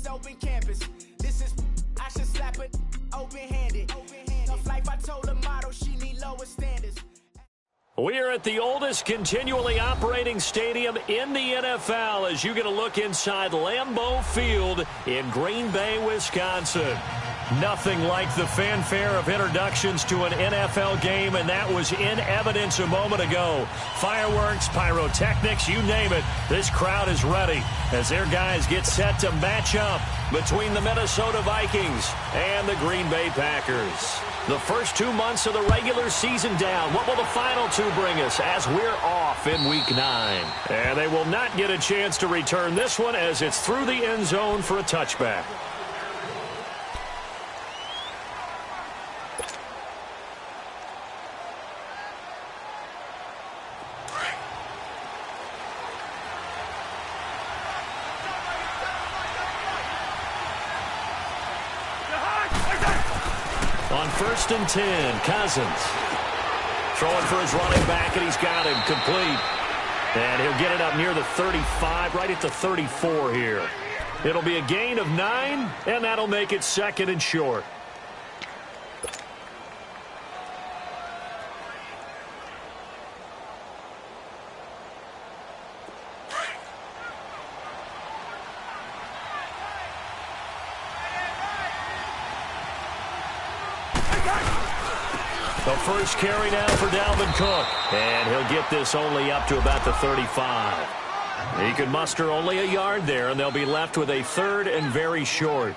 open campus. This is I should slap it open-handed. Tough life, I told her motto, she need lower standards. We are at the oldest continually operating stadium in the NFL as you get a look inside Lambeau Field in Green Bay, Wisconsin. Nothing like the fanfare of introductions to an NFL game, and that was in evidence a moment ago. Fireworks, pyrotechnics, you name it. This crowd is ready as their guys get set to match up between the Minnesota Vikings and the Green Bay Packers. The first 2 months of the regular season down. What will the final two bring us as we're off in Week 9? And they will not get a chance to return this one as it's through the end zone for a touchback. On 1st and 10, Cousins. Throwing for his running back, and he's got him complete. And he'll get it up near the 35, right at the 34 here. It'll be a gain of 9, and that'll make it 2nd and short. The first carry now for Dalvin Cook. And he'll get this only up to about the 35. He can muster only a yard there, and they'll be left with a 3rd and very short.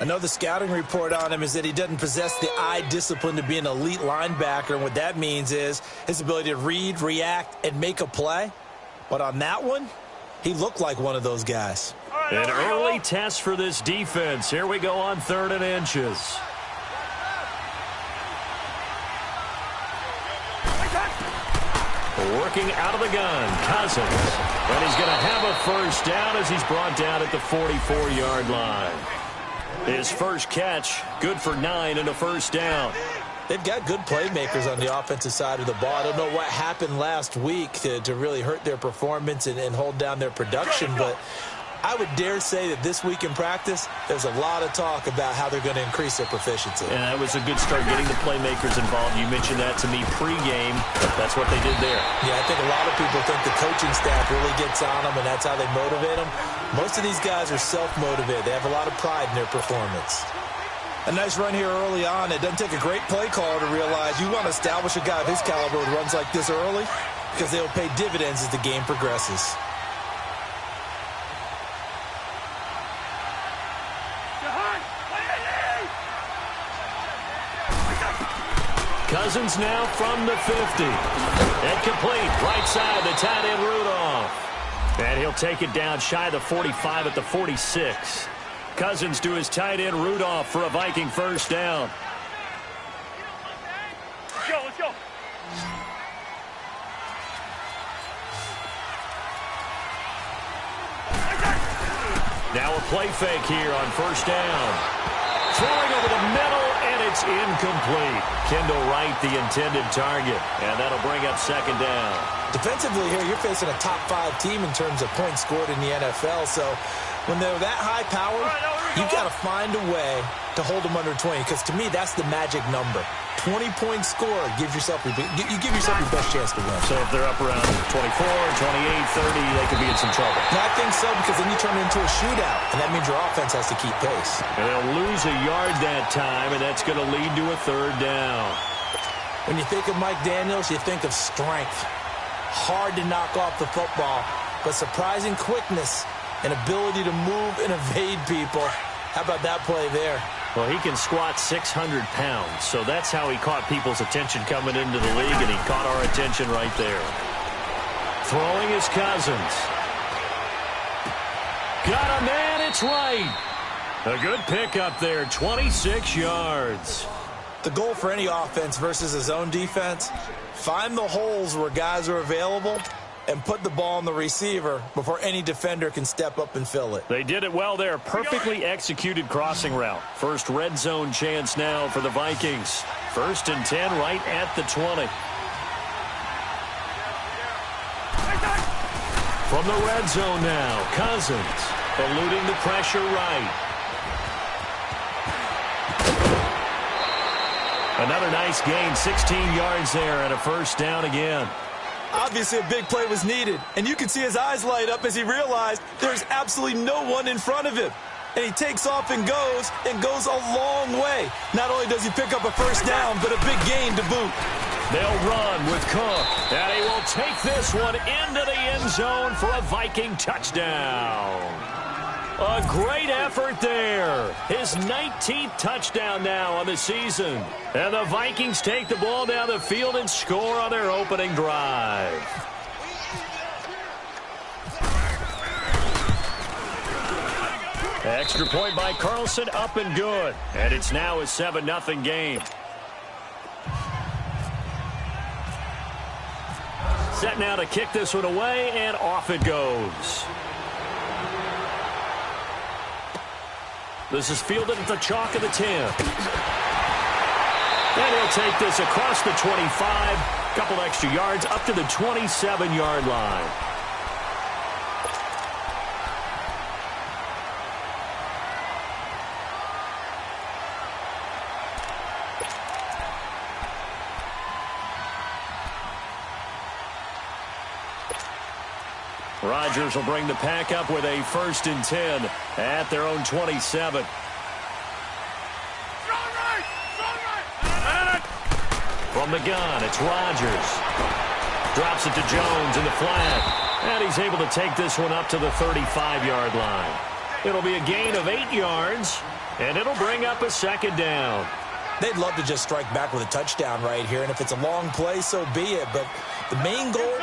I know the scouting report on him is that he doesn't possess the eye discipline to be an elite linebacker. And what that means is his ability to read, react, and make a play. But on that one, he looked like one of those guys. An early test for this defense. Here we go on 3rd and inches. Working out of the gun, Cousins. And he's going to have a first down as he's brought down at the 44-yard line. His first catch, good for 9 and a first down. They've got good playmakers on the offensive side of the ball. I don't know what happened last week to really hurt their performance and hold down their production, but I would dare say that this week in practice, there's a lot of talk about how they're going to increase their proficiency. And that was a good start getting the playmakers involved. You mentioned that to me pregame. That's what they did there. Yeah, I think a lot of people think the coaching staff really gets on them, and that's how they motivate them. Most of these guys are self-motivated. They have a lot of pride in their performance. A nice run here early on. It doesn't take a great play caller to realize you want to establish a guy of his caliber with runs like this early because they'll pay dividends as the game progresses. Cousins now from the 50. And complete. Right side, the tight end Rudolph. And he'll take it down shy of the 45 at the 46. Cousins to his tight end Rudolph for a Viking first down. Let's go. Now a play fake here on first down. Throwing over the middle, and it's incomplete. Kendall Wright, the intended target, and that'll bring up 2nd down. Defensively here, you're facing a top-5 team in terms of points scored in the NFL, so when they're that high-powered, you've got to find a way to hold them under 20, because to me, that's the magic number. 20-point score gives yourself your best chance to win. So if they're up around 24, 28, 30, they could be in some trouble. No, I think so, because then you turn it into a shootout, and that means your offense has to keep pace. And they'll lose a yard that time, and that's going to lead to a 3rd down. When you think of Mike Daniels, you think of strength. Hard to knock off the football, but surprising quickness and ability to move and evade people. How about that play there? Well, he can squat 600 pounds, so that's how he caught people's attention coming into the league, and he caught our attention right there. Throwing is Cousins. Got a man, it's right. A good pickup there, 26 yards. The goal for any offense versus a zone defense, find the holes where guys are available and put the ball on the receiver before any defender can step up and fill it. They did it well there. Perfectly executed crossing route. First red zone chance now for the Vikings. 1st and 10 right at the 20. From the red zone now, Cousins. eluding the pressure right. Another nice gain, 16 yards there and a first down again. Obviously, a big play was needed, and you can see his eyes light up as he realized there's absolutely no one in front of him. And he takes off and goes a long way. Not only does he pick up a first down, but a big gain to boot. They'll run with Cook, and he will take this one into the end zone for a Viking touchdown. A great effort there. His 19th touchdown now on the season. And the Vikings take the ball down the field and score on their opening drive. Extra point by Carlson, up and good. And it's now a 7-0 game. Set now to kick this one away, and off it goes. This is fielded at the chalk of the 10. And he'll take this across the 25. Couple extra yards up to the 27-yard line. Rodgers will bring the pack up with a 1st and 10 at their own 27. From the gun, it's Rodgers. Drops it to Jones in the flat. And he's able to take this one up to the 35-yard line. It'll be a gain of 8 yards, and it'll bring up a 2nd down. They'd love to just strike back with a touchdown right here, and if it's a long play, so be it. But the main goal,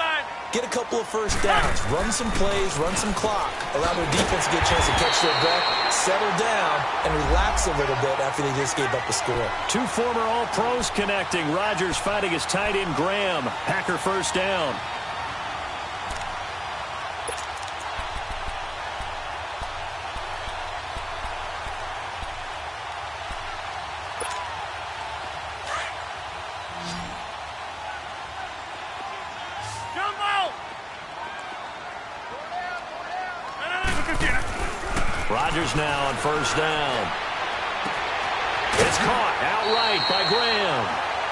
get a couple of first downs, run some plays, run some clock, allow their defense to get a chance to catch their breath, settle down, and relax a little bit after they just gave up a score. Two former All-Pros connecting. Rodgers fighting his tight end, Graham. Packer first down. Rodgers now on first down. It's caught outright by Graham.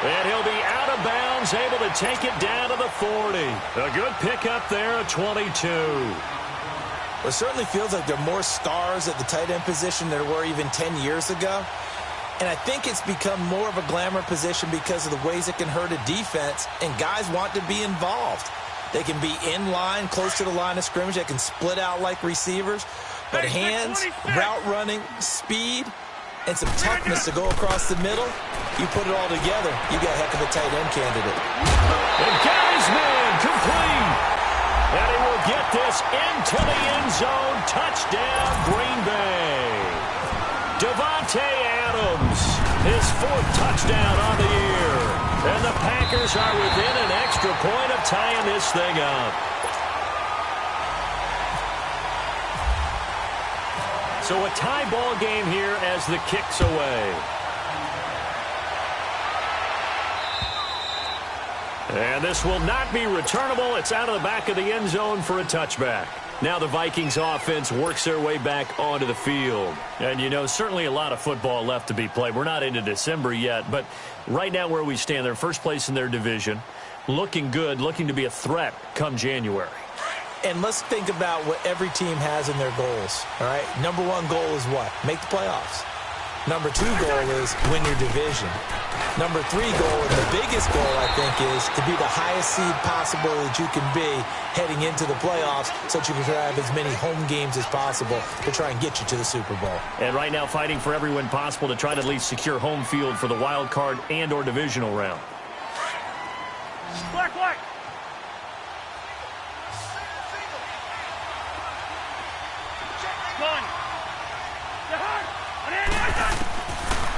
And he'll be out of bounds, able to take it down to the 40. A good pickup there at 22. Well, it certainly feels like there are more stars at the tight end position than there were even 10 years ago. And I think it's become more of a glamour position because of the ways it can hurt a defense, and guys want to be involved. They can be in line, close to the line of scrimmage. They can split out like receivers. But hands, route running, speed, and some toughness to go across the middle, you put it all together, you got a heck of a tight end candidate. And got his man complete. And he will get this into the end zone. Touchdown, Green Bay. Davante Adams, his 4th touchdown on the year. And the Packers are within an extra point of tying this thing up. So a tie ball game here as the kick's away. And this will not be returnable. It's out of the back of the end zone for a touchback. Now the Vikings offense works their way back onto the field. And, you know, certainly a lot of football left to be played. We're not into December yet, but right now where we stand, they're first place in their division. Looking good, looking to be a threat come January. And let's think about what every team has in their goals, all right? Number 1 goal is what? Make the playoffs. Number 2 goal is win your division. Number 3 goal, and the biggest goal, I think, is to be the highest seed possible that you can be heading into the playoffs so that you can have as many home games as possible to try and get you to the Super Bowl. And right now fighting for every win possible to try to at least secure home field for the wild card and or divisional round. Black.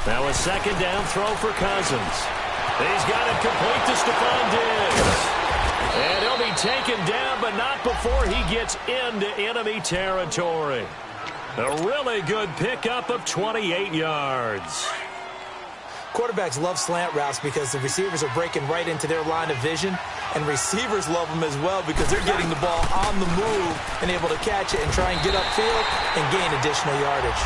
Now a 2nd down throw for Cousins. He's got it complete to Stephon Diggs. And he'll be taken down, but not before he gets into enemy territory. A really good pickup of 28 yards. Quarterbacks love slant routes because the receivers are breaking right into their line of vision. And receivers love them as well because they're getting the ball on the move and able to catch it and try and get upfield and gain additional yardage.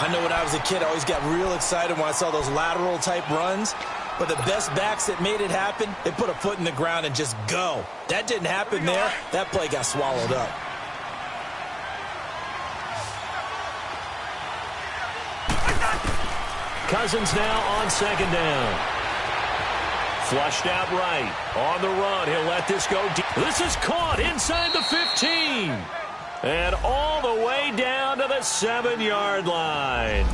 I know when I was a kid, I always got real excited when I saw those lateral-type runs. But the best backs that made it happen, they put a foot in the ground and just go. That didn't happen there. That play got swallowed up. Cousins now on second down. Flushed out right. On the run, he'll let this go deep. This is caught inside the 15. And all the way down to the 7-yard line.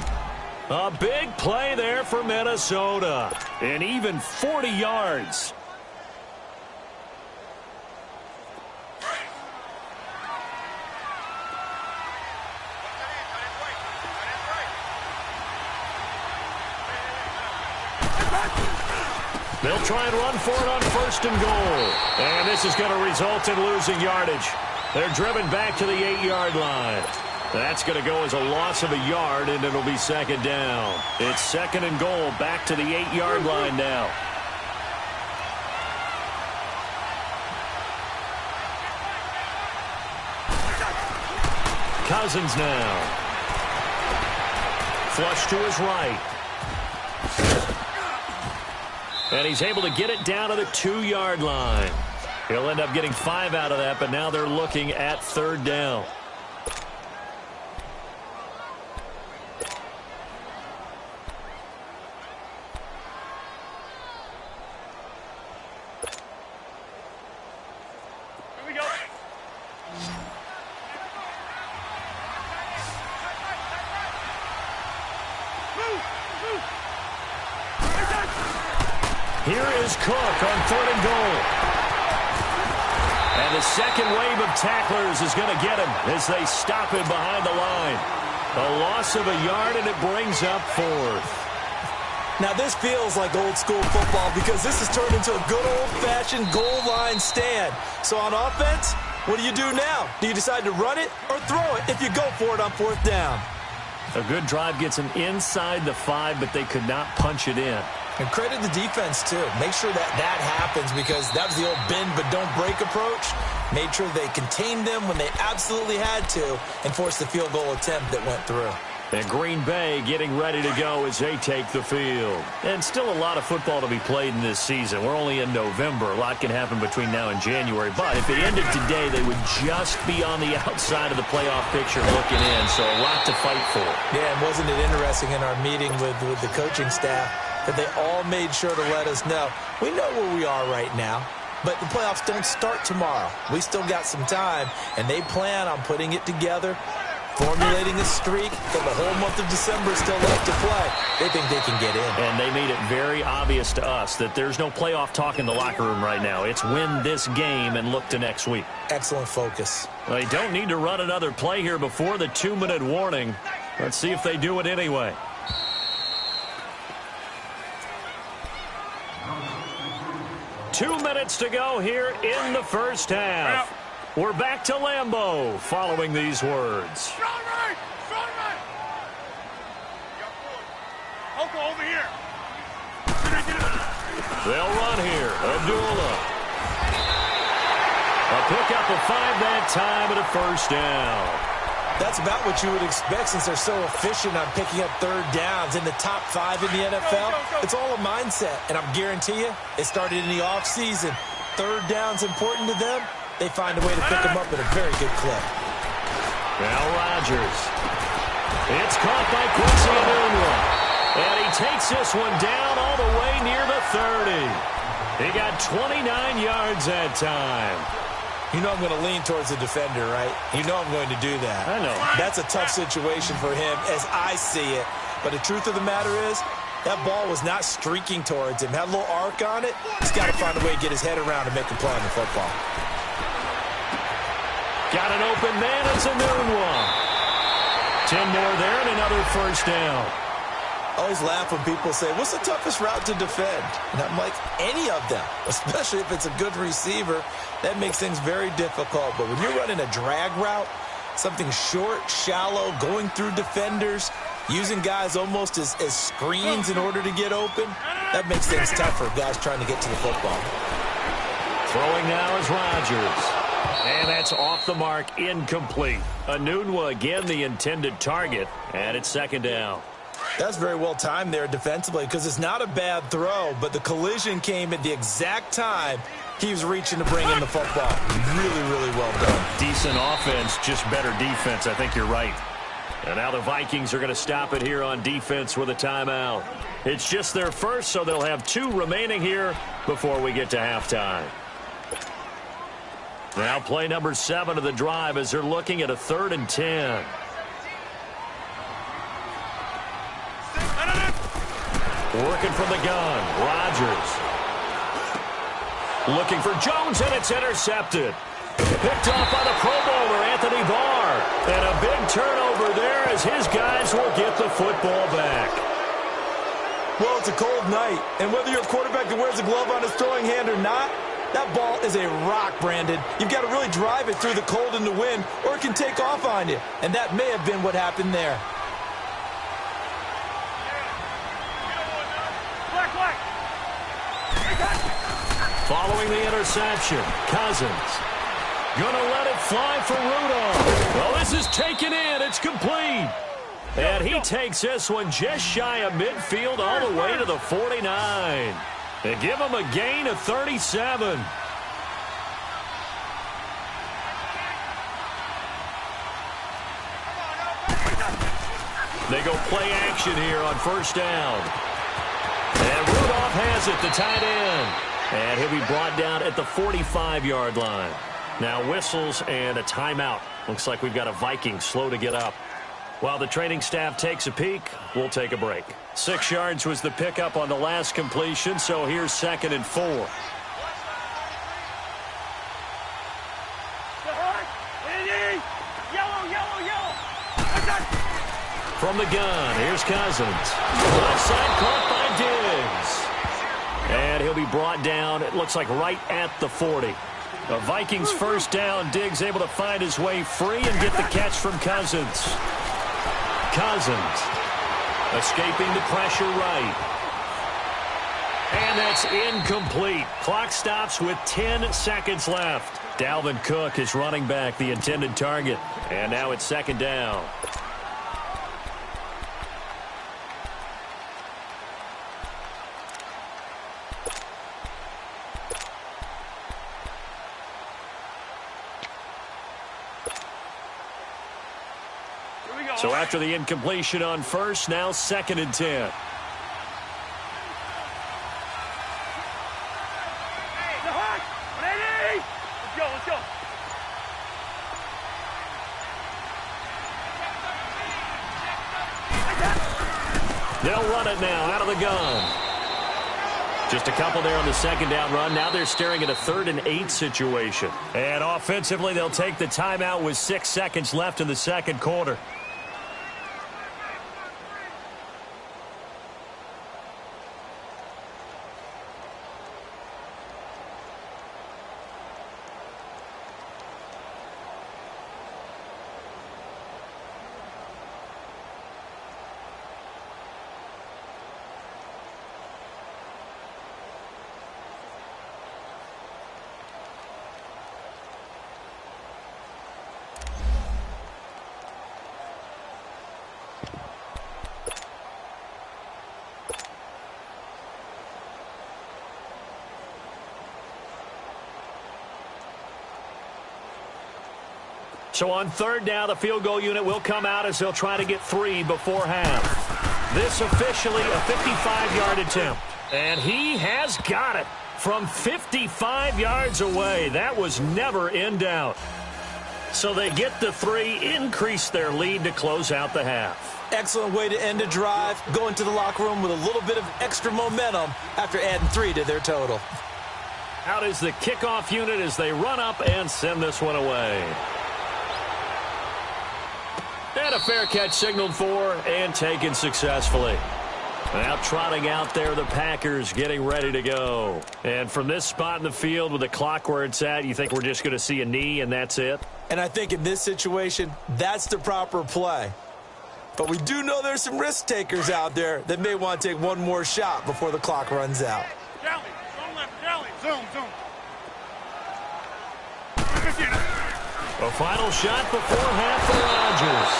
A big play there for Minnesota. And even 40 yards. They'll try and run for it on first and goal. And this is going to result in losing yardage. They're driven back to the 8-yard line. That's going to go as a loss of a yard, and it'll be second down. It's second and goal back to the 8-yard line now. Cousins now. Flush to his right. And he's able to get it down to the 2-yard line. He'll end up getting 5 out of that, but now they're looking at third down. Here we go. Here is Cook on third and goal. And the second wave of tacklers is going to get him as they stop him behind the line. A loss of a yard, and it brings up fourth. Now, this feels like old school football because this has turned into a good old-fashioned goal line stand. So on offense, what do you do now? Do you decide to run it or throw it if you go for it on fourth down? A good drive gets them inside the 5, but they could not punch it in. And credit the defense, too. Make sure that happens because that was the old bend but don't break approach. Made sure they contained them when they absolutely had to and forced the field goal attempt that went through. And Green Bay getting ready to go as they take the field. And still a lot of football to be played in this season. We're only in November. A lot can happen between now and January. But if it ended today, they would just be on the outside of the playoff picture looking in. So a lot to fight for. Yeah, and wasn't it interesting in our meeting with the coaching staff that they all made sure to let us know, we know where we are right now, but the playoffs don't start tomorrow. We still got some time, and they plan on putting it together, formulating a streak, but the whole month of December is still left to play. They think they can get in. And they made it very obvious to us that there's no playoff talk in the locker room right now. It's win this game and look to next week. Excellent focus. They don't need to run another play here before the 2-minute warning. Let's see if they do it anyway. Two minutes to go here in the first half. We're back to Lambeau following these words. Over here. They'll run here. Abdullah. A pickup of 5 that time and a first down. That's about what you would expect since they're so efficient on picking up third downs in the top 5 in the NFL. It's all a mindset, and I guarantee you, it started in the offseason. Third down's important to them. They find a way to pick them up at a very good clip. Now Rodgers. It's caught by Quincy Enunwa. And he takes this one down all the way near the 30. He got 29 yards that time. You know I'm going to lean towards the defender, right? You know I'm going to do that. I know. That's a tough situation for him as I see it. But the truth of the matter is, that ball was not streaking towards him. Had a little arc on it. He's got to find a way to get his head around and make a play on the football. Got an open man. It's Enunwa. 10 more there and another first down. I always laugh when people say, what's the toughest route to defend? And I'm like, any of them, especially if it's a good receiver. That makes things very difficult. But when you're running a drag route, something short, shallow, going through defenders, using guys almost as screens in order to get open, that makes things tough for guys trying to get to the football. Throwing now is Rodgers. And that's off the mark, incomplete. Enunwa again the intended target, and it's second down. That's very well timed there defensively because it's not a bad throw, but the collision came at the exact time he was reaching to bring in the football. Really, really well done. Decent offense, just better defense. I think you're right. And now the Vikings are going to stop it here on defense with a timeout. It's just their first, so they'll have 2 remaining here before we get to halftime. Now play number 7 of the drive as they're looking at a 3rd and 10. Working from the gun, Rodgers. Looking for Jones, and it's intercepted. Picked off by the Pro Bowler, Anthony Barr. And a big turnover there as his guys will get the football back. Well, it's a cold night, and whether you're a quarterback that wears a glove on his throwing hand or not, that ball is a rock, Brandon. You've got to really drive it through the cold and the wind, or it can take off on you. And that may have been what happened there. Following the interception, Cousins. Gonna let it fly for Rudolph. Well, this is taken in. It's complete. And he takes this one just shy of midfield all the way to the 49. They give him a gain of 37. They go play action here on first down. And Rudolph has it, the tight end. And he'll be brought down at the 45-yard line. Now whistles and a timeout. Looks like we've got a Viking slow to get up. While the training staff takes a peek, we'll take a break. 6 yards was the pickup on the last completion, so here's 2nd and 4. From the gun, here's Cousins. Left side caught by Diggs. And he'll be brought down, it looks like right at the 40. The Vikings first down. Diggs able to find his way free and get the catch from Cousins. Cousins escaping the pressure right. And that's incomplete. Clock stops with 10 seconds left. Dalvin Cook is running back, the intended target. And now it's 2nd down. So after the incompletion on first, now 2nd and 10. Let's go. They'll run it now out of the gun. Just a couple there on the 2nd down run. Now they're staring at a 3rd and 8 situation. And offensively, they'll take the timeout with 6 seconds left in the 2nd quarter. So on 3rd down, the field goal unit will come out as they'll try to get 3 before half. This officially a 55-yard attempt. And he has got it from 55 yards away. That was never in doubt. So they get the 3, increase their lead to close out the half. Excellent way to end a drive, going to the locker room with a little bit of extra momentum after adding 3 to their total. Out is the kickoff unit as they run up and send this one away. And a fair catch signaled for and taken successfully. Now trotting out there, the Packers getting ready to go. And from this spot in the field with the clock where it's at, you think we're just going to see a knee and that's it? And I think in this situation, that's the proper play. But we do know there's some risk takers out there that may want to take one more shot before the clock runs out. Zoom. A final shot before half for Rodgers.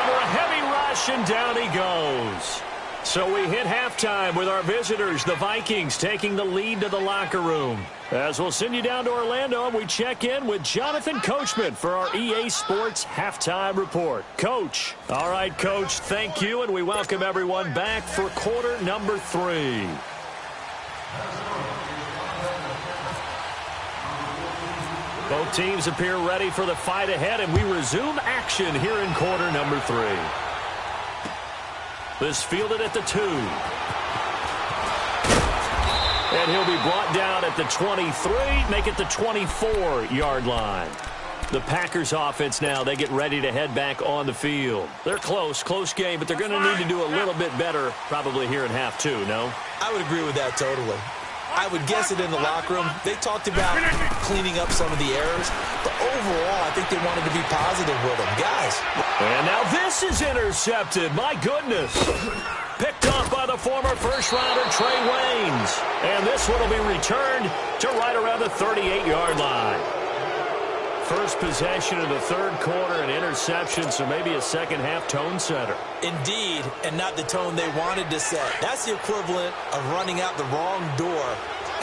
Under a heavy rush, and down he goes. So we hit halftime with our visitors, the Vikings, taking the lead to the locker room. As we'll send you down to Orlando, and we check in with Jonathan Coachman for our EA Sports Halftime Report. Coach. All right, Coach, thank you, and we welcome everyone back for quarter number 3. Both teams appear ready for the fight ahead, and we resume action here in quarter number 3. This fielded at the 2. And he'll be brought down at the 23, make it the 24-yard line. The Packers offense now, they get ready to head back on the field. They're close game, but they're going to need to do a little bit better probably here in half 2, no? I would agree with that totally. I would guess it in the locker room. They talked about cleaning up some of the errors, but overall, I think they wanted to be positive with them. Guys. And now this is intercepted. My goodness. Picked off by the former first-rounder Trey Waynes. And this one will be returned to right around the 38-yard line. First possession of the third quarter, an interception, so maybe a second-half tone setter. Indeed, and not the tone they wanted to set. That's the equivalent of running out the wrong door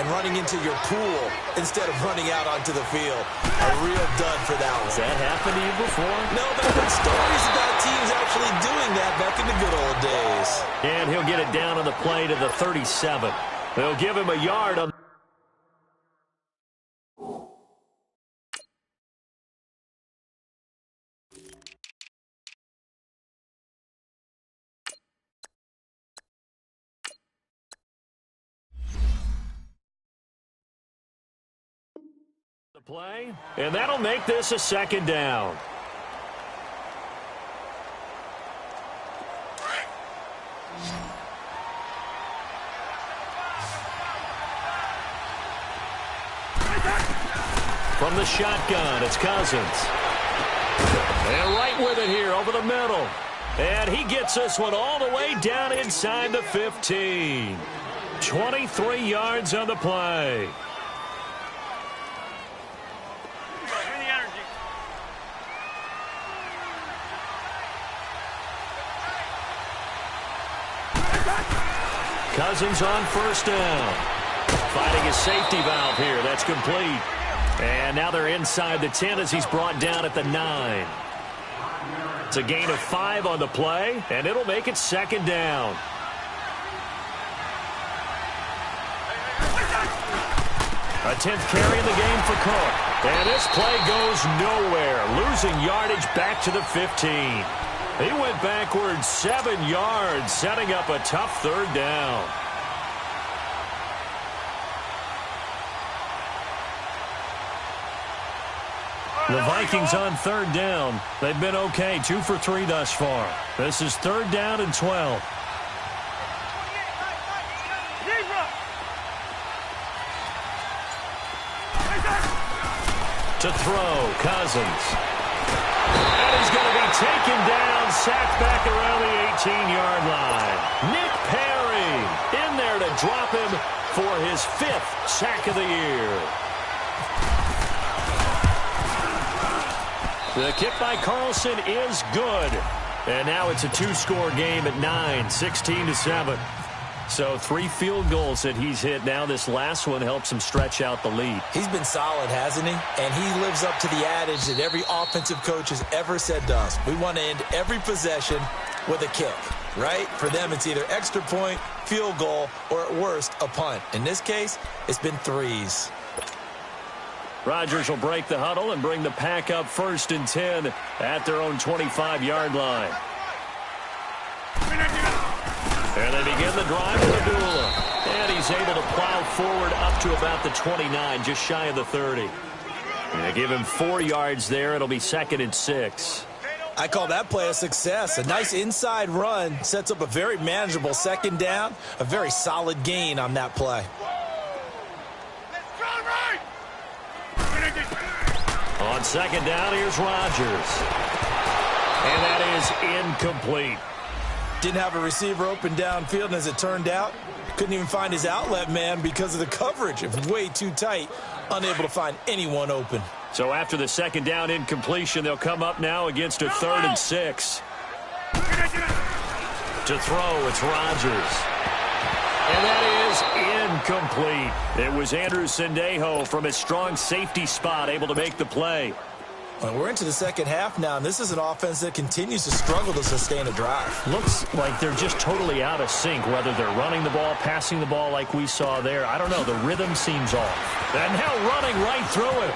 and running into your pool instead of running out onto the field. A real dud for that one. Has that happened to you before? No, but I've heard stories about teams actually doing that back in the good old days. And he'll get it down on the play to the 37. They'll give him a yard on the play, and that'll make this a second down. From the shotgun, it's Cousins. And right with it here over the middle. And he gets this one all the way down inside the 15. 23 yards on the play. Cousins on first down. Finding his safety valve here. That's complete. And now they're inside the 10 as he's brought down at the 9. It's a gain of 5 on the play, and it'll make it second down. A 10th carry in the game for Cook. And this play goes nowhere. Losing yardage back to the 15. He went backwards 7 yards, setting up a tough third down. The Vikings on third down. They've been okay, 2 for 3 thus far. This is third down and 12. To throw, Cousins. And he's going to be taken down, sacked back around the 18-yard line. Nick Perry in there to drop him for his 5th sack of the year. The kick by Carlson is good. And now it's a 2-score game at 9, 16-7. So 3 field goals that he's hit now. This last one helps him stretch out the lead. He's been solid, hasn't he? And he lives up to the adage that every offensive coach has ever said to us. We want to end every possession with a kick, right? For them, it's either extra point, field goal, or at worst, a punt. In this case, it's been 3s. Rodgers will break the huddle and bring the Pack up 1st and 10 at their own 25-yard line. And they begin the drive with Abdullah. And he's able to plow forward up to about the 29, just shy of the 30. And they give him 4 yards there. It'll be 2nd and 6. I call that play a success. A nice inside run sets up a very manageable second down. A very solid gain on that play. On second down, here's Rodgers. And that is incomplete. Didn't have a receiver open downfield, and as it turned out, couldn't even find his outlet man because of the coverage. It was way too tight, unable to find anyone open. So after the second down incompletion, they'll come up now against a 3rd and 6. To throw, it's Rodgers. And that is incomplete. It was Andrew Sendejo from his strong safety spot able to make the play. Well, we're into the second half now, and this is an offense that continues to struggle to sustain a drive. Looks like they're just totally out of sync, whether they're running the ball, passing the ball like we saw there. I don't know. The rhythm seems off. And now running right through it.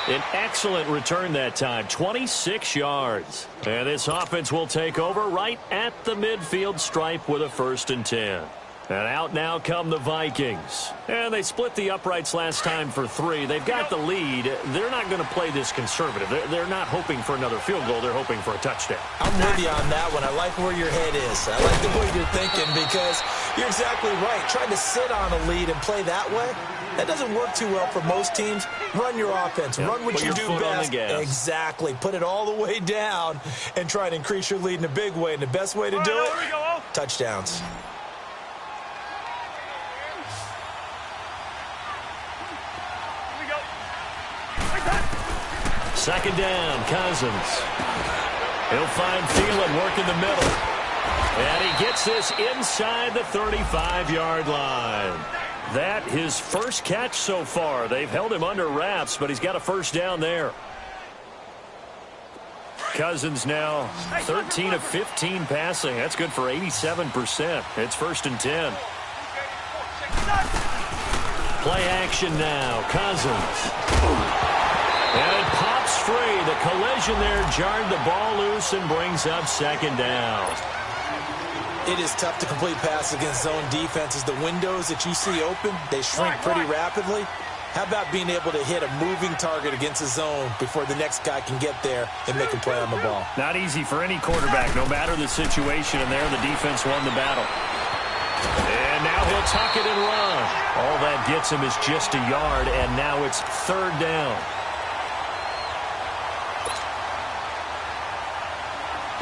An excellent return that time, 26 yards. And this offense will take over right at the midfield stripe with a 1st and 10. And out now come the Vikings. And they split the uprights last time for 3. They've got the lead. They're not going to play this conservative. They're not hoping for another field goal. They're hoping for a touchdown. I'm with you on that one. I like where your head is. I like the way you're thinking because you're exactly right. Trying to sit on a lead and play that way, that doesn't work too well for most teams. Run your offense. Yep. Run what you do best. Exactly. Put it all the way down and try to increase your lead in a big way. And the best way to do it, touchdowns. Second down, Cousins. He'll find Thielen working the middle. And he gets this inside the 35-yard line. That his first catch so far. They've held him under wraps, but he's got a 1st down there. Cousins now 13 of 15 passing. That's good for 87%. It's 1st and 10. Play action now. Cousins. And it pops free. The collision there jarred the ball loose and brings up 2nd down. It is tough to complete passes against zone defenses. The windows that you see open, they shrink pretty rapidly. How about being able to hit a moving target against a zone before the next guy can get there and make a play on the ball? Not easy for any quarterback, no matter the situation. And there, the defense won the battle. And now he'll tuck it and run. All that gets him is just a yard, and now it's 3rd down.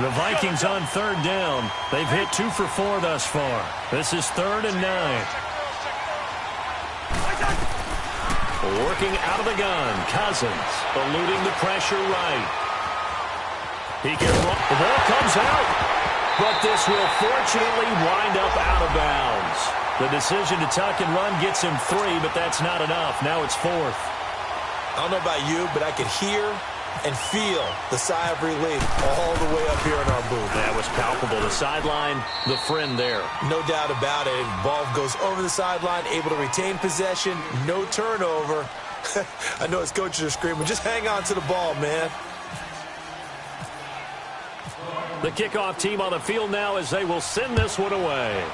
The Vikings on 3rd down. They've hit 2 for 4 thus far. This is 3rd and 9. Working out of the gun. Cousins eluding the pressure right. He can run. The ball comes out. But this will fortunately wind up out of bounds. The decision to tuck and run gets him 3, but that's not enough. Now it's 4th. I don't know about you, but I could hear and feel the sigh of relief all the way up here in our booth. That was palpable. The sideline, the friend there. No doubt about it. Ball goes over the sideline, able to retain possession, no turnover. I know his coaches are screaming, just hang on to the ball, man. The kickoff team on the field now as they will send this one away.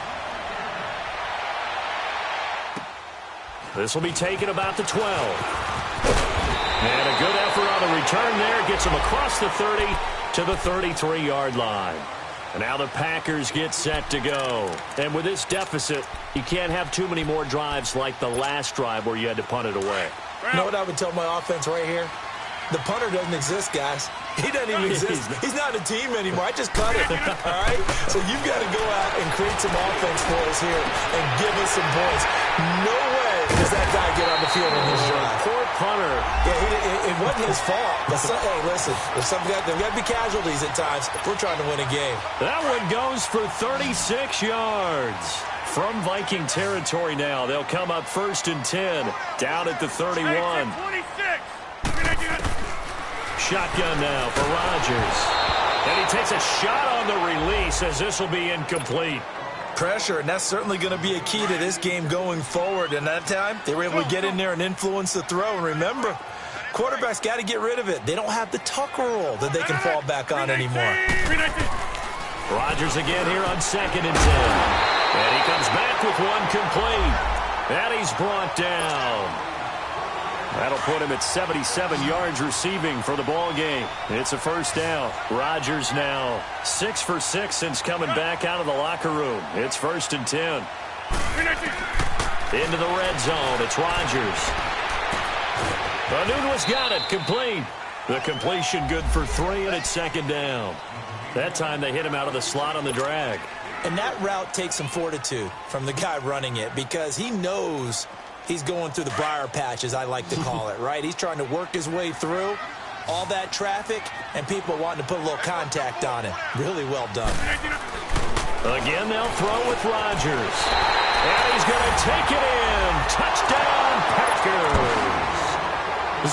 This will be taken about the 12. And a good effort on the return there. Gets him across the 30 to the 33-yard line. And now the Packers get set to go. And with this deficit, you can't have too many more drives like the last drive where you had to punt it away. You know what I would tell my offense right here? The punter doesn't exist, guys. He doesn't even exist. He's not a team anymore. I just cut it, all right? So you've got to go out and create some offense for us here and give us some points. No way does that guy get on the field in this drive. Poor punter. Yeah, it wasn't his fault. But hey, listen, there's got to be casualties at times. We're trying to win a game. That one goes for 36 yards. From Viking territory now, they'll come up 1st and 10, down at the 31. Shotgun now for Rodgers. And he takes a shot on the release as this will be incomplete. Pressure, and that's certainly going to be a key to this game going forward. And that time, they were able to get in there and influence the throw. And remember, quarterbacks got to get rid of it. They don't have the tuck roll that they can fall back on anymore. Rodgers again here on 2nd and 10. And he comes back with one complete. And he's brought down. That'll put him at 77 yards receiving for the ball game. It's a 1st down. Rodgers now 6 for 6 since coming back out of the locker room. It's 1st and 10. Into the red zone. It's Rodgers. Nunez got it. Complete. The completion good for 3, and it's 2nd down. That time they hit him out of the slot on the drag. And that route takes some fortitude from the guy running it because he knows he's going through the briar patch, as I like to call it, right? He's trying to work his way through all that traffic and people wanting to put a little contact on him. Really well done. Again, they'll throw with Rodgers. And he's going to take it in. Touchdown, Packers.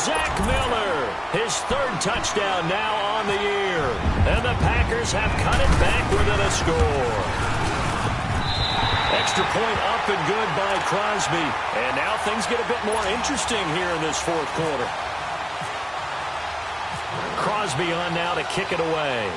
Zach Miller, his third touchdown now on the year. And the Packers have cut it back within a score. Extra point up and good by Crosby. And now things get a bit more interesting here in this fourth quarter. Crosby on now to kick it away.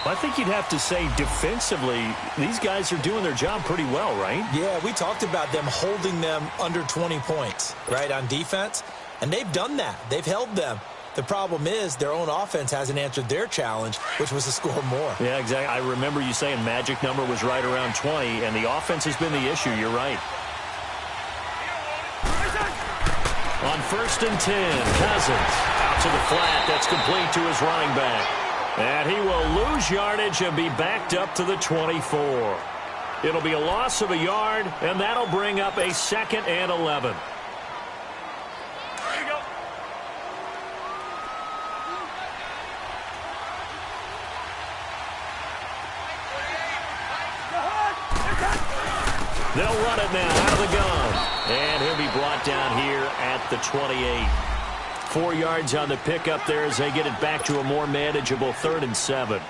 I think you'd have to say defensively, these guys are doing their job pretty well, right? Yeah, we talked about them holding them under 20 points, right, on defense. And they've done that. They've held them. The problem is their own offense hasn't answered their challenge, which was to score more. Yeah, exactly. I remember you saying magic number was right around 20, and the offense has been the issue. You're right. On 1st and 10, Cousins out to the flat. That's complete to his running back. And he will lose yardage and be backed up to the 24. It'll be a loss of a yard, and that'll bring up a 2nd and 11. There you go. They'll run it now out of the gun. And he'll be brought down here at the 28. 4 yards on the pickup there as they get it back to a more manageable 3rd and 7.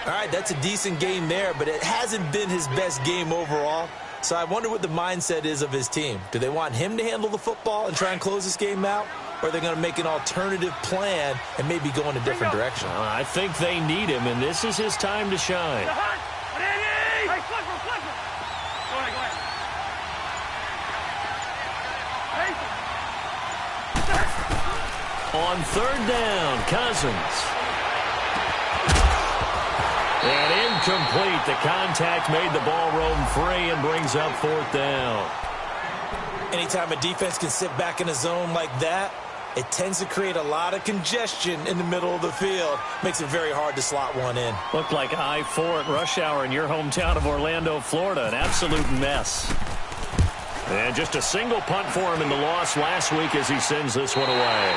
All right, that's a decent game there, but it hasn't been his best game overall. So I wonder what the mindset is of his team. Do they want him to handle the football and try and close this game out? Or are they going to make an alternative plan and maybe go in a different direction? I think they need him, and this is his time to shine. On 3rd down, Cousins. And incomplete. The contact made the ball roam free and brings up 4th down. Anytime a defense can sit back in a zone like that, it tends to create a lot of congestion in the middle of the field. Makes it very hard to slot one in. Looked like I-4 at rush hour in your hometown of Orlando, Florida. An absolute mess. And just a single punt for him in the loss last week as he sends this one away.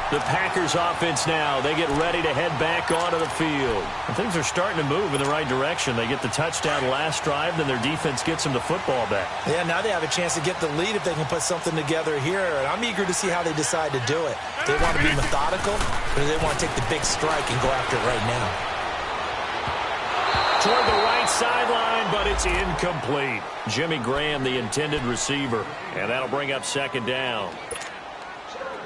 The Packers offense now, they get ready to head back onto the field. And things are starting to move in the right direction. They get the touchdown last drive, then their defense gets them the football back. Yeah, now they have a chance to get the lead if they can put something together here. And I'm eager to see how they decide to do it. Do they want to be methodical, or do they want to take the big strike and go after it right now? Toward the right sideline, but it's incomplete. Jimmy Graham, the intended receiver. And that'll bring up 2nd down.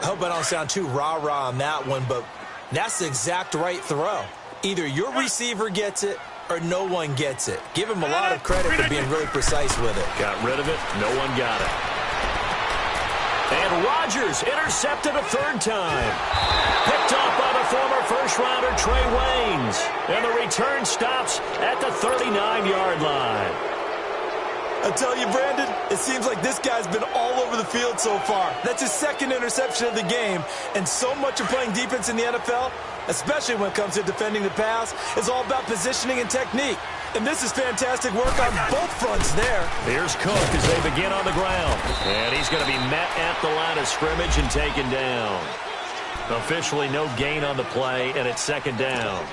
I hope I don't sound too rah-rah on that one, but that's the exact right throw. Either your receiver gets it or no one gets it. Give him a lot of credit for being really precise with it. Got rid of it. No one got it. And Rodgers intercepted a 3rd time. Picked off by the former first-rounder Trey Waynes. And the return stops at the 39-yard line. I tell you, Brandon, it seems like this guy's been all over the field so far. That's his 2nd interception of the game. And so much of playing defense in the NFL, especially when it comes to defending the pass, is all about positioning and technique. And this is fantastic work on both fronts there. Here's Cook as they begin on the ground. And he's going to be met at the line of scrimmage and taken down. Officially no gain on the play, and it's 2nd down.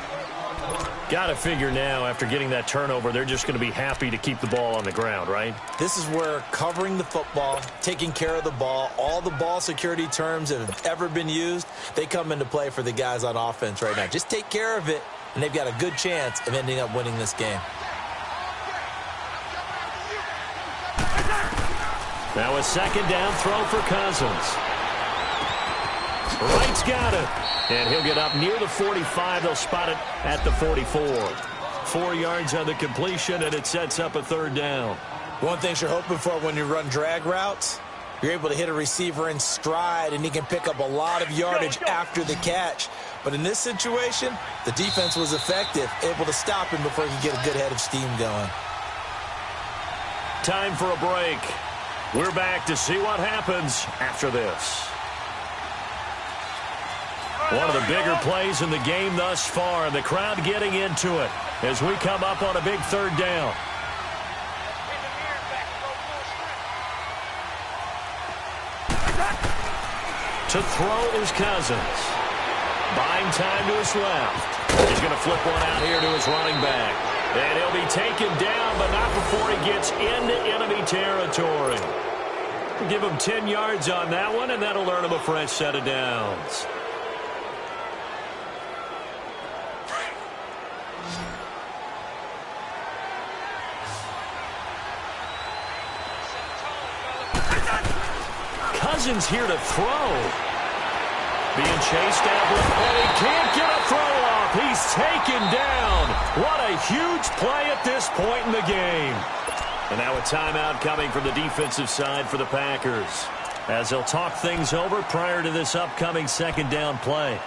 Got to figure now, after getting that turnover, they're just going to be happy to keep the ball on the ground, right? This is where covering the football, taking care of the ball, all the ball security terms that have ever been used, they come into play for the guys on offense right now. Just take care of it, and they've got a good chance of ending up winning this game. Now a 2nd down throw for Cousins. Wright's got it. And he'll get up near the 45. They'll spot it at the 44. 4 yards on the completion, and it sets up a 3rd down. One thing you're hoping for when you run drag routes, you're able to hit a receiver in stride, and he can pick up a lot of yardage after the catch. But in this situation, the defense was effective, able to stop him before he could get a good head of steam going. Time for a break. We're back to see what happens after this. One of the bigger plays in the game thus far, and the crowd getting into it as we come up on a big third down. To throw is Cousins. Buying time to his left. He's going to flip one out here to his running back. And he'll be taken down, but not before he gets into enemy territory. Give him 10 yards on that one, and that'll earn him a fresh set of downs. Cousins here to throw. Being chased after, and he can't get a throw off. He's taken down. What a huge play at this point in the game. And now a timeout coming from the defensive side for the Packers, as they'll talk things over prior to this upcoming second down play.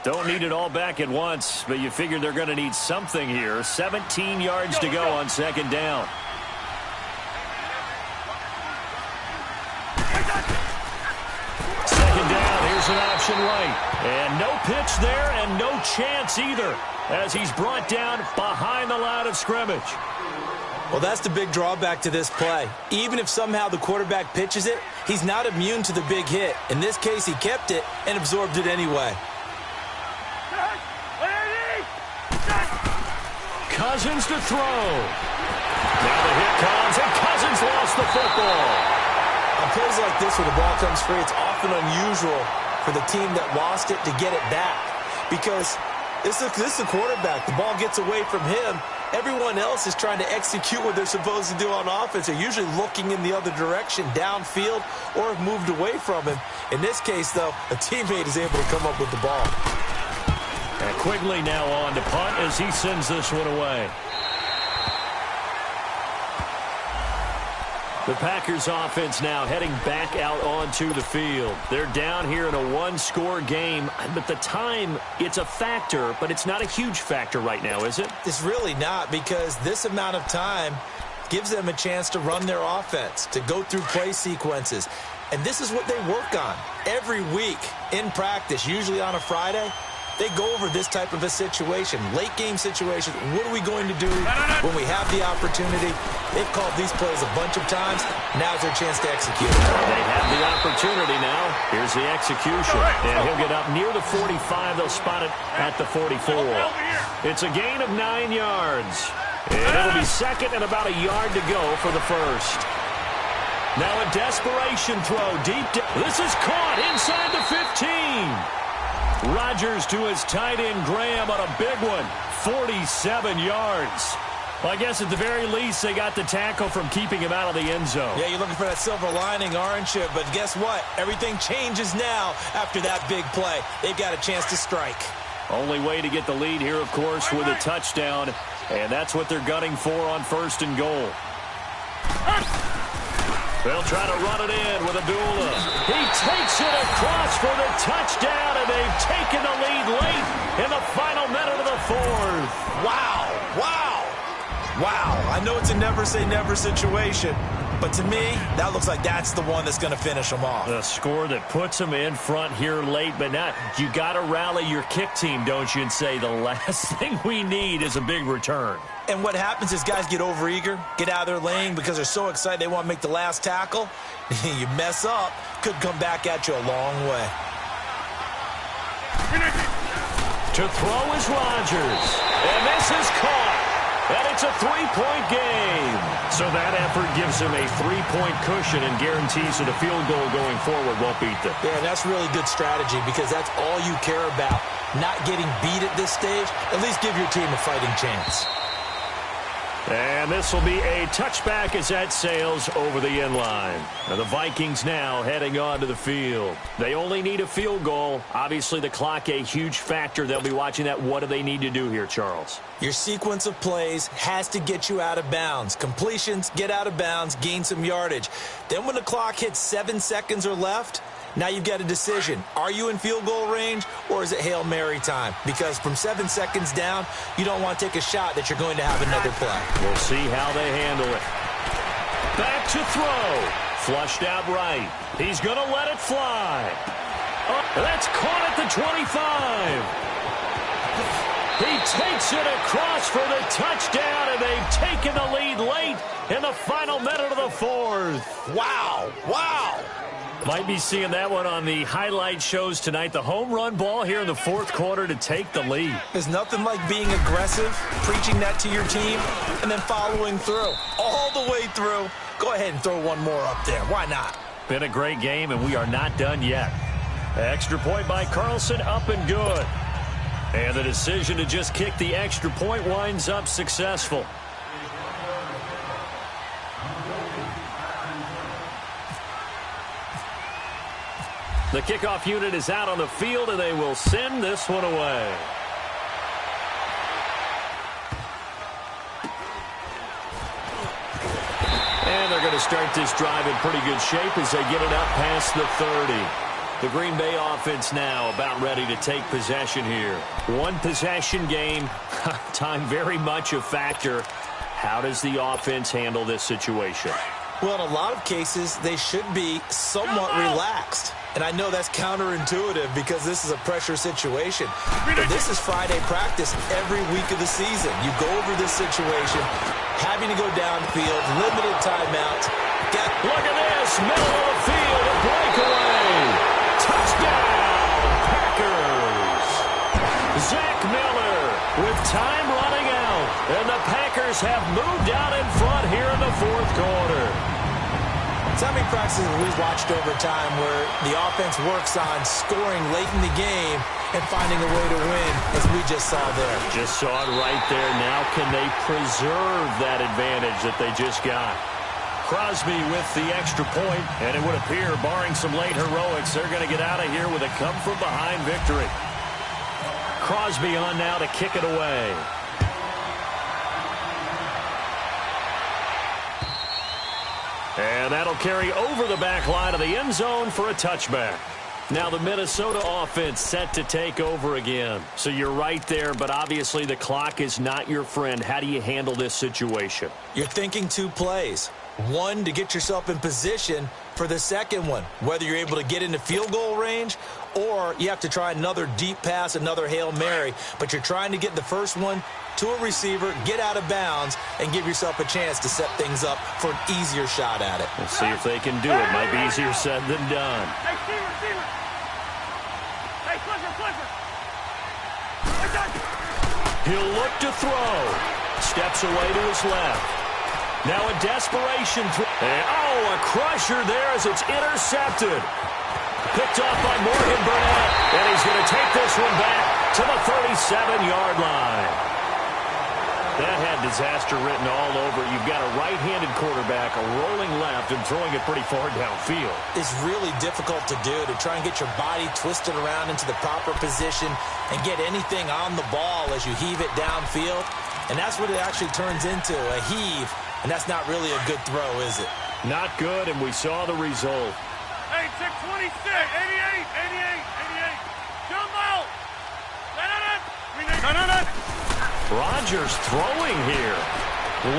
Don't need it all back at once, but you figure they're going to need something here. 17 yards to go on second down. Second down, here's an option right. And no pitch there and no chance either, as he's brought down behind the line of scrimmage. Well, that's the big drawback to this play. Even if somehow the quarterback pitches it, he's not immune to the big hit. In this case, he kept it and absorbed it anyway. Cousins to throw. Now the hit comes, and Cousins lost the football. On plays like this where the ball comes free, it's often unusual for the team that lost it to get it back. Because this is the quarterback. The ball gets away from him. Everyone else is trying to execute what they're supposed to do on offense. They're usually looking in the other direction, downfield, or have moved away from him. In this case, though, a teammate is able to come up with the ball. And Quigley now on to punt as he sends this one away. The Packers offense now heading back out onto the field. They're down here in a one-score game, but the time, it's a factor, but it's not a huge factor right now, is it? It's really not, because this amount of time gives them a chance to run their offense, to go through play sequences. And this is what they work on every week in practice, usually on a Friday. They go over this type of a situation, late-game situation. What are we going to do when we have the opportunity? They've called these plays a bunch of times. Now's their chance to execute. They have the opportunity now. Here's the execution. And he'll get up near the 45. They'll spot it at the 44. It's a gain of 9 yards. And it'll be second and about a yard to go for the first. Now a desperation throw deep. This is caught inside the 15. Rodgers to his tight end, Graham, on a big one. 47 yards. Well, I guess at the very least, they got the tackle from keeping him out of the end zone. Yeah, you're looking for that silver lining, aren't you? But guess what? Everything changes now after that big play. They've got a chance to strike. Only way to get the lead here, of course, with a touchdown. And that's what they're gunning for on first and goal. They'll try to run it in with Abdullah. He takes it across for the touchdown, and they've taken the lead late in the final minute of the fourth. Wow, wow, wow. I know it's a never-say-never situation, but to me, that looks like that's the one that's going to finish them off. The score that puts them in front here late, but now you got to rally your kick team, don't you, and say the last thing we need is a big return. And what happens is guys get overeager, get out of their lane because they're so excited they want to make the last tackle. You mess up, could come back at you a long way. To throw is Rodgers. And this is caught. And it's a three-point game. So that effort gives him a three-point cushion and guarantees that a field goal going forward won't beat them. Yeah, and that's really good strategy because that's all you care about. Not getting beat at this stage. At least give your team a fighting chance. And this will be a touchback as that sails over the end line. Now the Vikings now heading onto the field. They only need a field goal. Obviously the clock a huge factor. They'll be watching that. What do they need to do here, Charles? Your sequence of plays has to get you out of bounds. Completions, get out of bounds, gain some yardage. Then when the clock hits 7 seconds or left, Now you've got a decision. Are you in field goal range, or is it Hail Mary time? Because from 7 seconds down, you don't want to take a shot that you're going to have another play. We'll see how they handle it. Back to throw. Flushed out right. He's going to let it fly. Oh, that's caught at the 25. He takes it across for the touchdown, and they've taken the lead late in the final minute of the fourth. Wow. Wow. Might be seeing that one on the highlight shows tonight. The home run ball here in the fourth quarter to take the lead. There's nothing like being aggressive, preaching that to your team, and then following through. All the way through. Go ahead and throw one more up there. Why not? Been a great game, and we are not done yet. Extra point by Carlson, up and good. And the decision to just kick the extra point winds up successful. The kickoff unit is out on the field, and they will send this one away. And they're going to start this drive in pretty good shape as they get it up past the 30. The Green Bay offense now about ready to take possession here. One possession game, time very much a factor. How does the offense handle this situation? Well, in a lot of cases, they should be somewhat relaxed. And I know that's counterintuitive because this is a pressure situation. But this is Friday practice every week of the season. You go over this situation, having to go downfield, limited timeouts. Look at this, middle of the field, a breakaway. Touchdown, Packers. Zach Miller with time running out. And the Packers have moved out in front here in the fourth quarter. How many practices have we watched over time where the offense works on scoring late in the game and finding a way to win, as we just saw there? Just saw it right there. Now can they preserve that advantage that they just got? Crosby with the extra point, and it would appear, barring some late heroics, they're going to get out of here with a come-from-behind victory. Crosby on now to kick it away. And that'll carry over the back line of the end zone for a touchback. Now the Minnesota offense set to take over again. So you're right there, but obviously the clock is not your friend. How do you handle this situation? You're thinking two plays. One, to get yourself in position for the second one, whether you're able to get into field goal range or you have to try another deep pass, another Hail Mary. But you're trying to get the first one to a receiver, get out of bounds, and give yourself a chance to set things up for an easier shot at it. We'll see if they can do it. Might be easier said than done. Hey, receiver. Hey, Clifford. He'll look to throw. Steps away to his left. Now a desperation throw. A crusher there as it's intercepted. Picked off by Morgan Burnett. And he's going to take this one back to the 37-yard line. That had disaster written all over. You've got a right-handed quarterback rolling left and throwing it pretty far downfield. It's really difficult to do, to try and get your body twisted around into the proper position and get anything on the ball as you heave it downfield. And that's what it actually turns into, a heave. And that's not really a good throw, is it? Not good, and we saw the result. Hey, 626, 88. Jump out. Rodgers throwing here.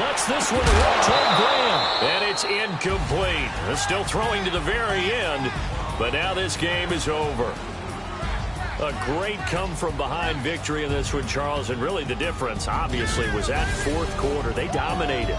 Lets this one roll toward Graham. And it's incomplete. They're still throwing to the very end. But now this game is over. A great come-from-behind victory in this one, Charles. And really the difference, obviously, was that fourth quarter. They dominated.